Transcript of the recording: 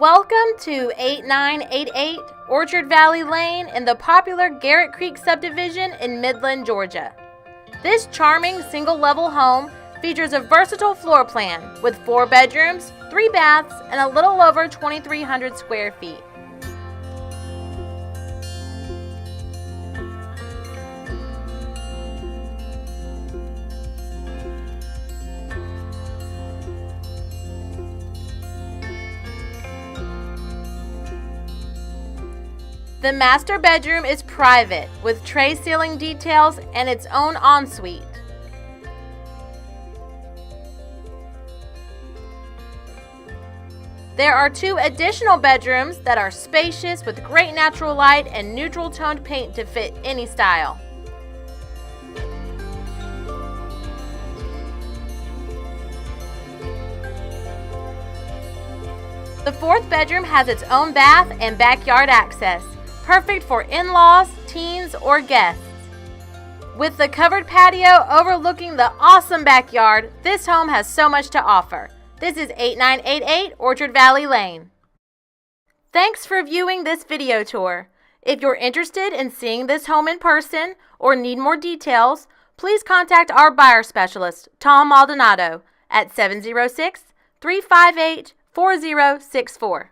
Welcome to 8988 Orchard Valley Lane in the popular Garrett Creek subdivision in Midland, Georgia. This charming single-level home features a versatile floor plan with 4 bedrooms, 3 baths, and a little over 2,300 square feet. The master bedroom is private with tray ceiling details and its own ensuite. There are 2 additional bedrooms that are spacious with great natural light and neutral toned paint to fit any style. The 4th bedroom has its own bath and backyard access, perfect for in-laws, teens, or guests. With the covered patio overlooking the awesome backyard, this home has so much to offer. This is 8988 Orchard Valley Lane. Thanks for viewing this video tour. If you're interested in seeing this home in person or need more details, please contact our buyer specialist, Tom Maldonado, at 706-358-4064.